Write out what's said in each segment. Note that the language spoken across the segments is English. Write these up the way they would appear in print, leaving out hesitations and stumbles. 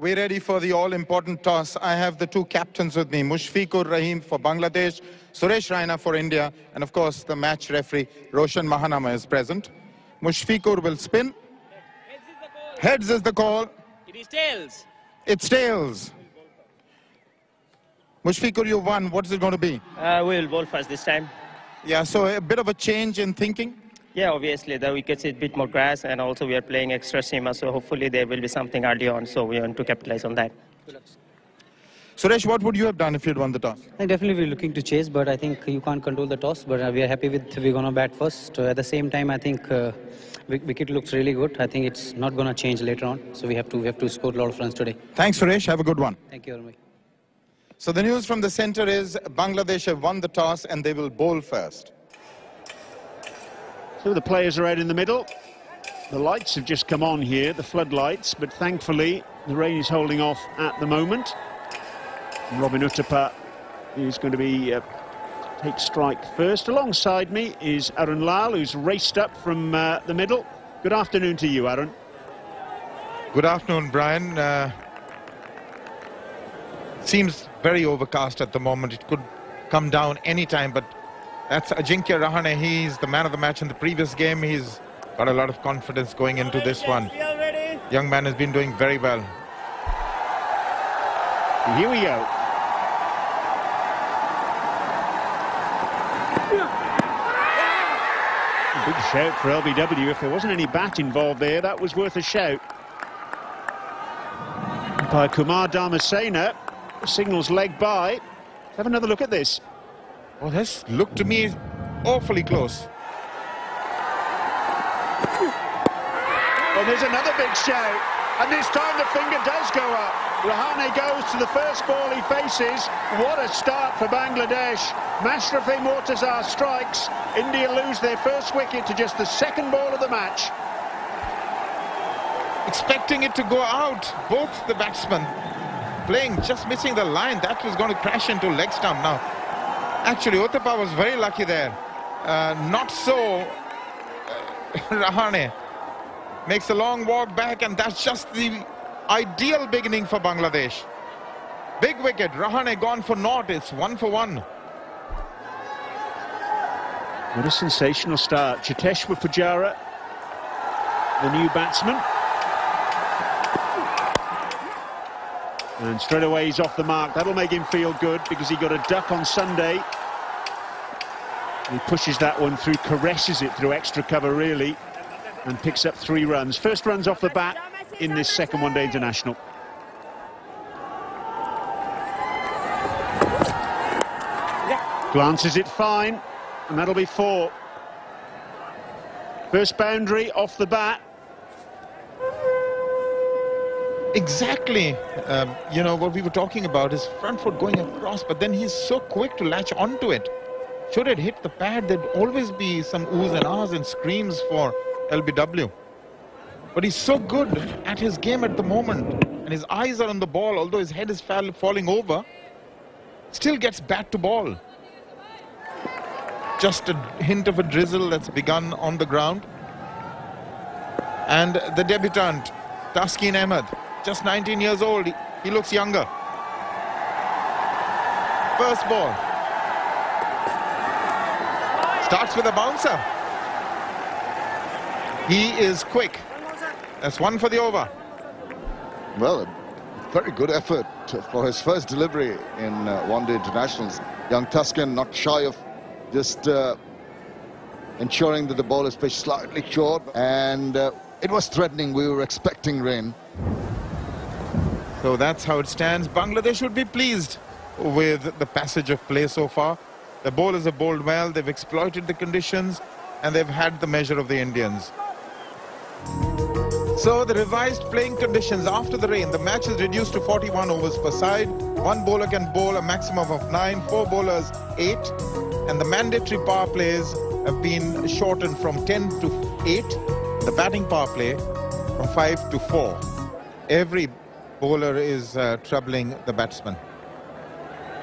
We're ready for the all-important toss. I have the two captains with me, Mushfiqur Rahim for Bangladesh, Suresh Raina for India, and of course the match referee, Roshan Mahanama, is present. Mushfiqur will spin. Heads is the call. It is tails. It's tails. Mushfiqur, you won. What is it going to be? We'll bowl first this time. Yeah, so a bit of a change in thinking. Yeah, obviously the wickets is a bit more grass, and also we are playing extra seamer, so hopefully there will be something early on, so we want to capitalize on that. Suresh, what would you have done if you'd won the toss? I think definitely we're looking to chase, but I think you can't control the toss. But we are happy with we're going to bat first. At the same time, I think wicket looks really good. I think it's not going to change later on, so we have to score a lot of runs today. Thanks, Suresh. Have a good one. Thank you very much. So the news from the centre is Bangladesh have won the toss and they will bowl first. So the players are out in the middle. The lights have just come on here, the floodlights, but thankfully the rain is holding off at the moment. Robin Uttapa is going to be take strike first. Alongside me is Arun Lal, who's raced up from the middle. Good afternoon to you, Arun. Good afternoon, Brian. Seems very overcast at the moment. It could come down any time, but that's Ajinkya Rahane. He's the man of the match in the previous game. He's got a lot of confidence going into this one. Young man has been doing very well. Here we go. A big shout for LBW. If there wasn't any bat involved there, that was worth a shout. By Kumar Dharmasena. Signals leg by. Have another look at this. Well, this looked to me awfully close. Well, there's another big shout, and this time the finger does go up. Rahane goes to the first ball he faces. What a start for Bangladesh. Mashrafi Mortazar strikes. India lose their first wicket to just the second ball of the match. Expecting it to go out, both the batsmen playing, just missing the line. That was going to crash into leg stump now. Actually, Uttapa was very lucky there. Not so Rahane. Makes a long walk back, and that's just the ideal beginning for Bangladesh. Big wicket. Rahane gone for naught. It's 1 for 1. What a sensational start. Cheteshwar Pujara, the new batsman. And straight away he's off the mark. That'll make him feel good because he got a duck on Sunday. He pushes that one through, caresses it through extra cover really, and picks up 3 runs. First runs off the bat in this second one-day international. Glances it fine, and that'll be 4. First boundary off the bat. Exactly. You know, what we were talking about is front foot going across, but then he's so quick to latch onto it. Should it hit the pad, there'd always be some oohs and ahs and screams for LBW. But he's so good at his game at the moment, and his eyes are on the ball, although his head is falling over, still gets bat to ball. Just a hint of a drizzle that's begun on the ground. And the debutant, Taskin Ahmed, just 19 years old, he looks younger. First ball. Starts with a bouncer. He is quick. That's 1 for the over. Well, a very good effort for his first delivery in one-day internationals. Young Tuscan not shy of just ensuring that the ball is pitched slightly short, and it was threatening. We were expecting rain. So that's how it stands. Bangladesh would be pleased with the passage of play so far. The bowlers have bowled well, they've exploited the conditions, and they've had the measure of the Indians. So the revised playing conditions after the rain, the match is reduced to 41 overs per side. 1 bowler can bowl a maximum of 9, 4 bowlers 8, and the mandatory power plays have been shortened from 10 to 8. The batting power play from 5 to 4. Every bowler is troubling the batsman.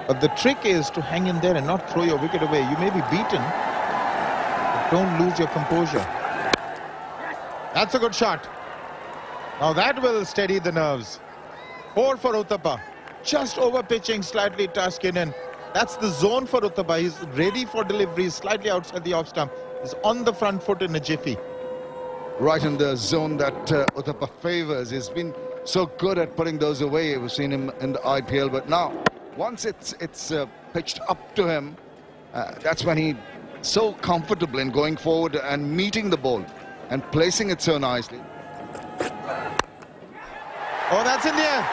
But the trick is to hang in there and not throw your wicket away. You may be beaten, but don't lose your composure. That's a good shot. Now that will steady the nerves. 4 for Uthappa. Just over pitching slightly Taskin, and that's the zone for Uthappa. He's ready for delivery, slightly outside the off stump. He's on the front foot in a jiffy. Right in the zone that Uthappa favors. He's been so good at putting those away. We've seen him in the IPL, but now once it's pitched up to him, that's when he's so comfortable in going forward and meeting the ball and placing it so nicely. Oh, that's in the air.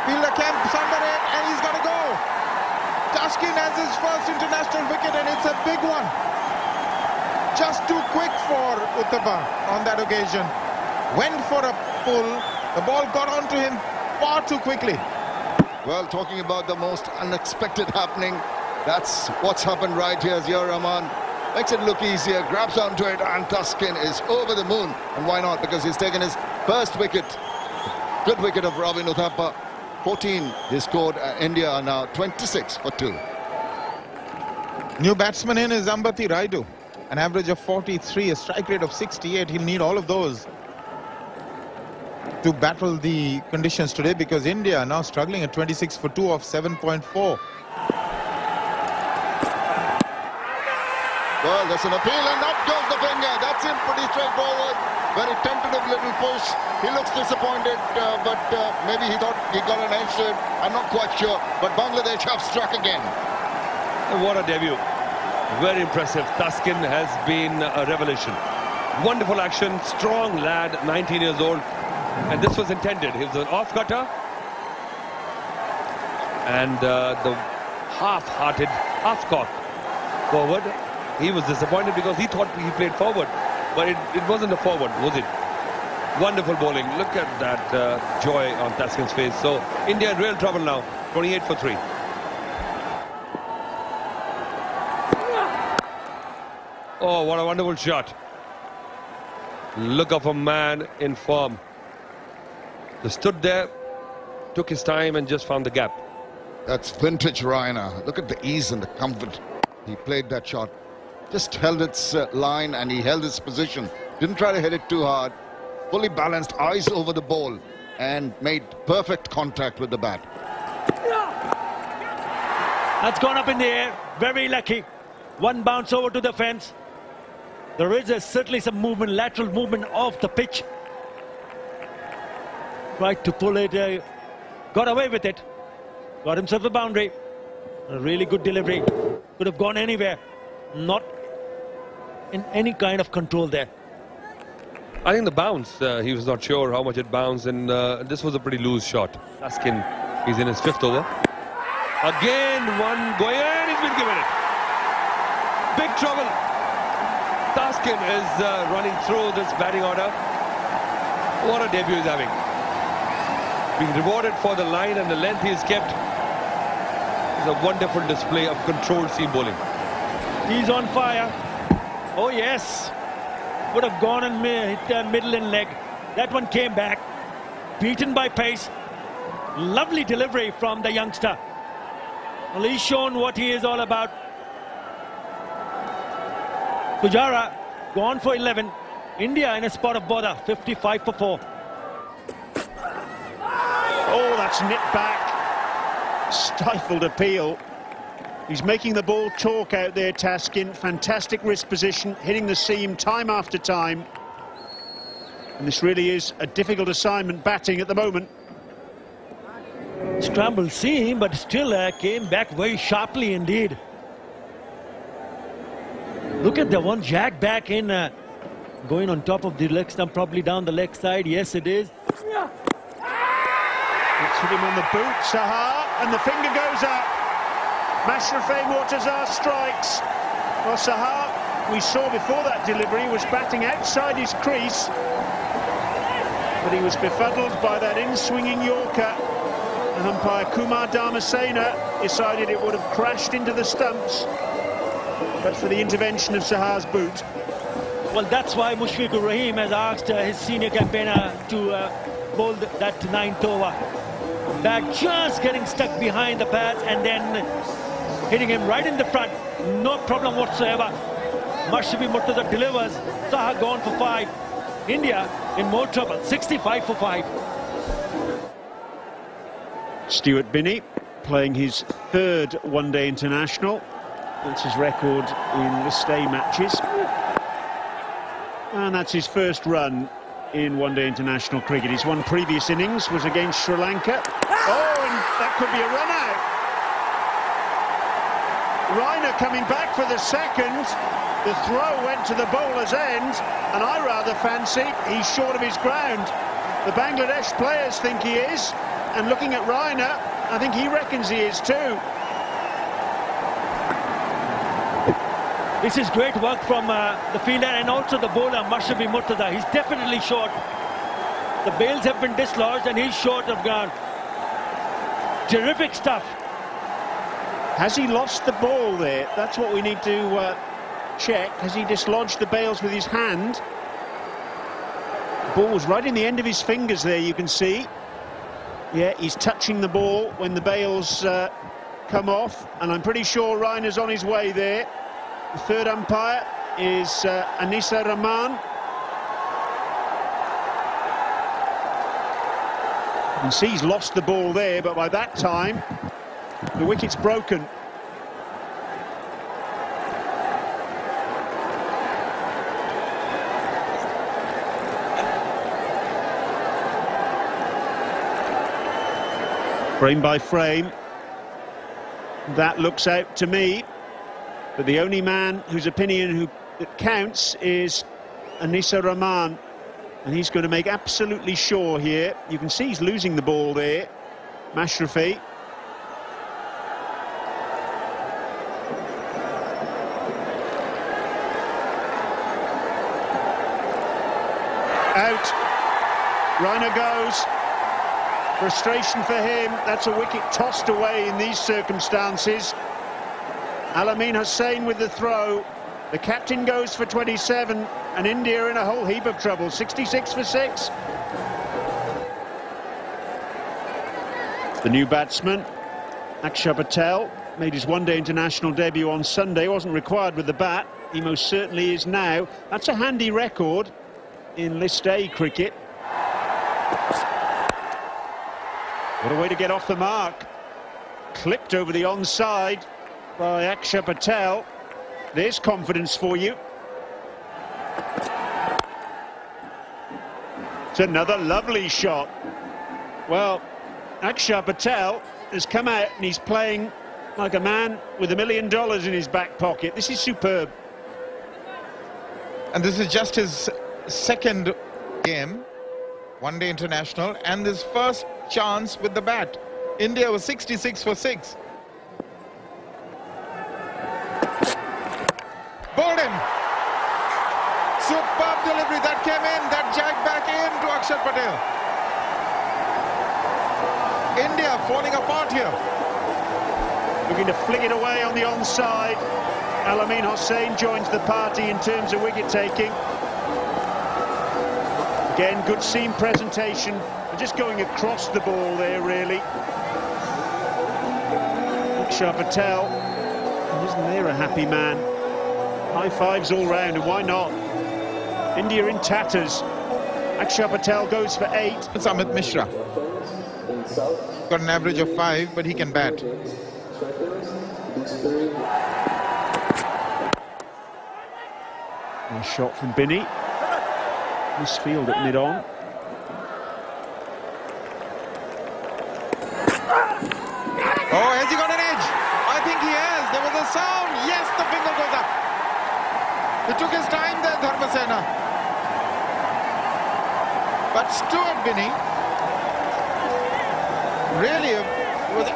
Fielder camps under it, and he's got to go. Taskin has his first international wicket, and it's a big one. Just too quick for Uthappa on that occasion. Went for a pull. The ball got onto him far too quickly. Well, talking about the most unexpected happening, that's what's happened right here. Zia Rahman makes it look easier, grabs onto it, and Taskin is over the moon. And why not? Because he's taken his first wicket. Good wicket of Robin Uthappa. 14 he scored. India are now 26 for 2. New batsman in is Ambati Raidu. An average of 43, a strike rate of 68. He'll need all of those to battle the conditions today, because India are now struggling at 26 for 2 off 7.4. Well, there's an appeal, and up goes the finger. That's him, pretty straightforward. Very tentative little push. He looks disappointed, but maybe he thought he got an edge to it. I'm not quite sure, but Bangladesh have struck again. What a debut. Very impressive. Taskin has been a revelation. Wonderful action, strong lad, 19 years old. And this was intended. He was an off-cutter. And the half-hearted, half-cock forward. He was disappointed because he thought he played forward. But it wasn't a forward, was it? Wonderful bowling. Look at that joy on Taskin's face. So India in real trouble now. 28 for 3. Oh, what a wonderful shot. Look of a man in form. He stood there, took his time and just found the gap. That's vintage Raina. Look at the ease and the comfort. He played that shot. Just held its line, and he held its position. Didn't try to hit it too hard. Fully balanced, eyes over the ball, and made perfect contact with the bat. That's gone up in the air. Very lucky. One bounce over to the fence. There is certainly some movement, lateral movement off the pitch. Tried to pull it, got away with it. Got himself a boundary. A really good delivery. Could have gone anywhere. Not in any kind of control there. I think the bounce, he was not sure how much it bounced, and this was a pretty loose shot. Taskin, he's in his 5th over. Again, one going, and he's been given it. Big trouble. Taskin is running through this batting order. What a debut he's having. Being rewarded for the line and the length he's kept. It's a wonderful display of controlled seam bowling. He's on fire. Oh yes. Would have gone and hit middle and leg. That one came back. Beaten by pace. Lovely delivery from the youngster. Well, he's shown what he is all about. Pujara gone for 11. India in a spot of bother. 55 for 4. Oh, that's nipped back. Stifled appeal. He's making the ball talk out there, Taskin. Fantastic wrist position, hitting the seam time after time. And this really is a difficult assignment, batting at the moment. Scrambled seam, but still came back very sharply indeed. Look at the one jack back in, going on top of the leg stump, probably down the leg side. Yes, it is. It's hit him on the boot, Sahar, and the finger goes up. Mashrafeh Mortazar strikes. Well, Sahar, we saw before that delivery, was batting outside his crease, but he was befuddled by that in-swinging Yorker, and umpire Kumar Dharmasena decided it would have crashed into the stumps, but for the intervention of Sahar's boot. Well, that's why Mushfiqur Rahim has asked his senior campaigner to bowl that 9th over. Back just getting stuck behind the pads and then hitting him right in the front. No problem whatsoever. Mashrafi Murtaza delivers. Saha gone for 5. India in more trouble. 65 for 5. Stuart Binney playing his third one-day international. That's his record in list A matches. And that's his first run in one-day international cricket. His one previous innings was against Sri Lanka. Oh, and that could be a run out. Raina coming back for the second. The throw went to the bowler's end, and I rather fancy he's short of his ground. The Bangladesh players think he is, and looking at Raina, I think he reckons he is too. This is great work from the fielder and also the bowler, Mashrafi Murtada. He's definitely short. The bails have been dislodged and he's short of ground. Terrific stuff. Has he lost the ball there? That's what we need to check. Has he dislodged the bails with his hand? The ball was right in the end of his fingers there, you can see. Yeah, he's touching the ball when the bails come off, and I'm pretty sure Raina's on his way there. The third umpire is Anisa Rahman. You can see he's lost the ball there, but by that time, the wicket's broken. Frame by frame, that looks out to me. But the only man whose opinion that counts is Anisa Rahman. And he's going to make absolutely sure here. You can see he's losing the ball there, Mashrafi. Out. Raina goes. Frustration for him. That's a wicket tossed away in these circumstances. Alamin Hussain with the throw. The captain goes for 27, and India in a whole heap of trouble. 66 for 6. The new batsman, Akshar Patel, made his one-day international debut on Sunday. Wasn't required with the bat. He most certainly is now. That's a handy record in List A cricket. What a way to get off the mark. Clipped over the onside by Akshar Patel. There's confidence for you. It's another lovely shot. Well, Akshar Patel has come out and he's playing like a man with $1 million in his back pocket. This is superb. And this is just his second game, one-day international, and his first chance with the bat. India was 66 for 6. Bowled him. Superb delivery that came in, that jagged back in to Akshar Patel. India falling apart here. Looking to flick it away on the onside. Alamin Hussain joins the party in terms of wicket taking. Again, good seam presentation. Just going across the ball there, really. Akshar Patel, isn't there a happy man? High fives all round, and why not? India in tatters. Akshar Patel goes for 8. It's Amit Mishra. Got an average of 5, but he can bat. Nice shot from Binney. Misfield at mid-on. Oh, has he got an edge? I think he has. There was a sound. Yes, the finger goes up. He took his time there, Dharmasena. But Stuart Binney really was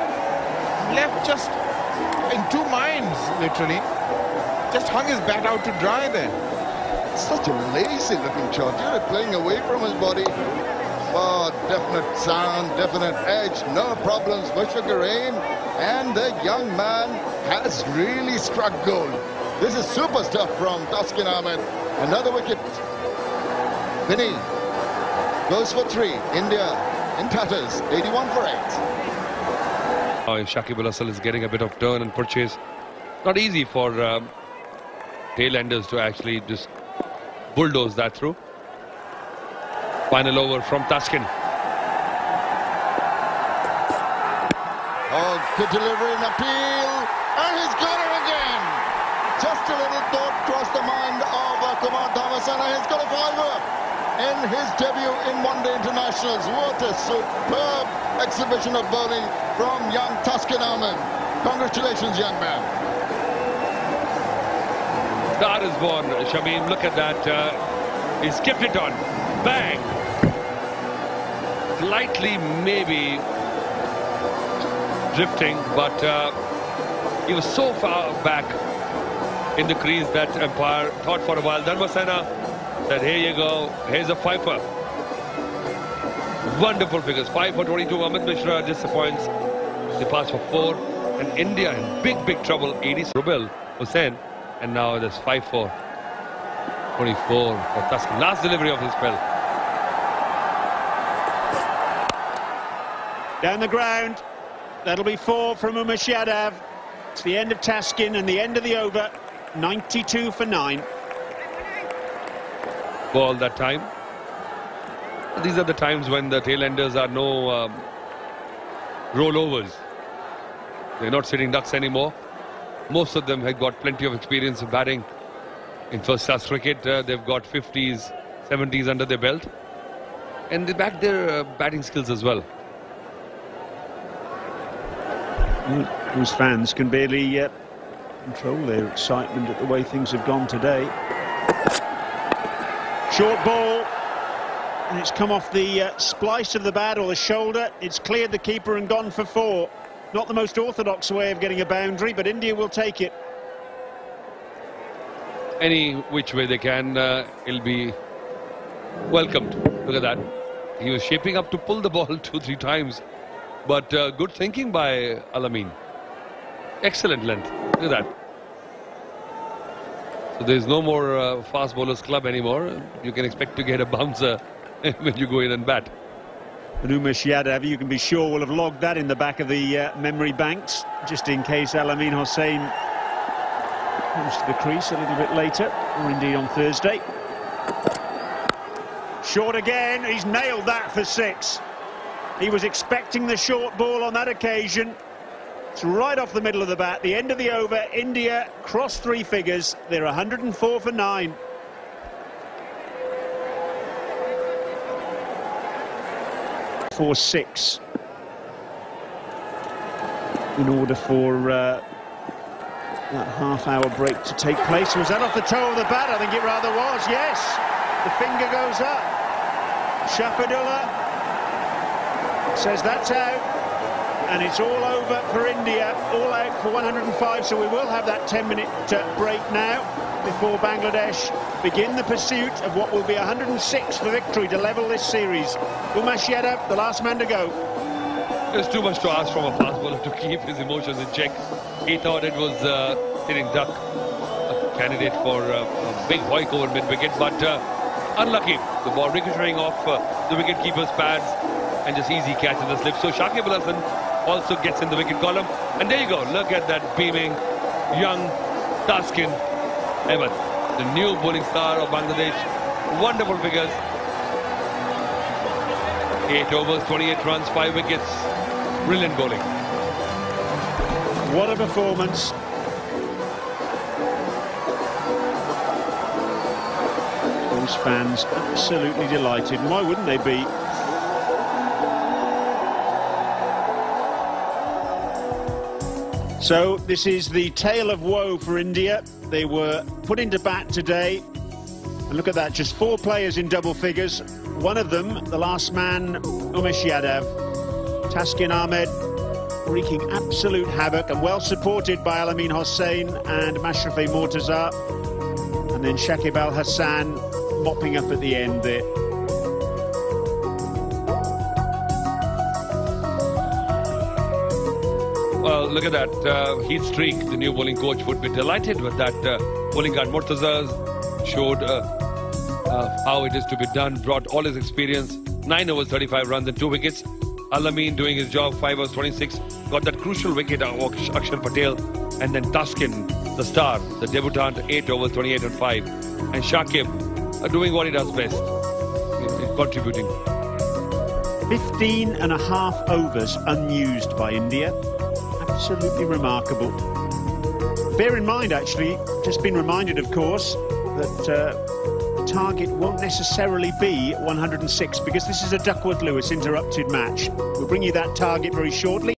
left just in two minds, literally. Just hung his bat out to dry there. Such a lazy looking shot. You're playing away from his body. Oh, definite sound, definite edge, no problems whatsoever. And the young man has really struck gold. This is super stuff from Taskin Ahmed. Another wicket. Binney goes for 3. India in tatters, 81 for 8. Oh, Shakib Al Hasan is getting a bit of turn and purchase. Not easy for tailenders to actually just bulldoze that through. Final over from Taskin. Oh, good delivery and appeal. And he's got it again. Just a little thought crossed the mind of Kumar Dhamasana. He's got a fiver in his debut in one-day internationals. What a superb exhibition of bowling from young Taskin Ahmed. Congratulations, young man. Star is born, Shamim. Look at that. He's kept it on. Bang. Slightly, maybe drifting, but he was so far back in the crease that umpire thought for a while. Dharmasena said, here you go, here's a fifer. Wonderful figures. 5 for 22. Amit Mishra disappoints. They pass for 4. And India in big trouble. 80 Rubel Hussain. And now there's 5 for 24 for Taskin. Last delivery of his spell. Down the ground. That'll be 4 from Umesh Yadav. It's the end of Taskin and the end of the over. 92 for 9. Ball that time. These are the times when the tailenders are no rollovers. They're not sitting ducks anymore. Most of them have got plenty of experience of batting in first-class cricket. They've got 50s, 70s under their belt. And they back their batting skills as well. Whose fans can barely control their excitement at the way things have gone today. Short ball, and it's come off the splice of the bat or the shoulder. It's cleared the keeper and gone for 4. Not the most orthodox way of getting a boundary, but India will take it. Any which way they can, it'll be welcomed. Look at that. He was shaping up to pull the ball 2-3 times. But good thinking by Al-Amin. Excellent length. Look at that. So there's no more fast bowlers club anymore. You can expect to get a bouncer when you go in and bat. And Umesh Yadav, you can be sure, will have logged that in the back of the memory banks, just in case Al-Amin Hussain comes to the crease a little bit later, or indeed on Thursday. Short again. He's nailed that for 6. He was expecting the short ball on that occasion. It's right off the middle of the bat. The end of the over. India cross 3 figures. They're 104 for 9. For 6 in order for that half-hour break to take place. Was that off the toe of the bat? I think it rather was. Yes, the finger goes up. Shafadullah says that's out, and it's all over for India. All out for 105. So we will have that 10-minute break now before Bangladesh begin the pursuit of what will be 106 for victory to level this series. Umesh Yadav, the last man to go. There's too much to ask from a fast bowler to keep his emotions in check. He thought it was hitting duck, a candidate for a big hoik over mid-wicket, but unlucky. The ball ricocheting off the wicket-keeper's pads and just easy catch in the slip. So Shakib Al Hasan also gets in the wicket column. And there you go. Look at that beaming young Taskin Ahmed, the new bowling star of Bangladesh. Wonderful figures. 8 overs, 28 runs, 5 wickets. Brilliant bowling. What a performance. Those fans absolutely delighted. And why wouldn't they be? So this is the tale of woe for India. They were put into bat today. And look at that, just 4 players in double figures. One of them, the last man, Umesh Yadav. Taskin Ahmed wreaking absolute havoc and well supported by Al-Amin Hussain and Mashrafe Mortaza. And then Shakib Al Hasan mopping up at the end there. Well, look at that heat streak. The new bowling coach would be delighted with that. Bowling guard Mortaza showed how it is to be done, brought all his experience. 9 overs, 35 runs and 2 wickets. Al-Amin doing his job, 5 overs, 26. Got that crucial wicket of Akshar Patel. And then Taskin, the star, the debutant, 8 overs, 28 and 5. And Shakib doing what he does best, contributing. 15 and a half overs unused by India. Absolutely remarkable. Bear in mind, actually, just been reminded, of course, that the target won't necessarily be 106 because this is a Duckworth-Lewis interrupted match. We'll bring you that target very shortly.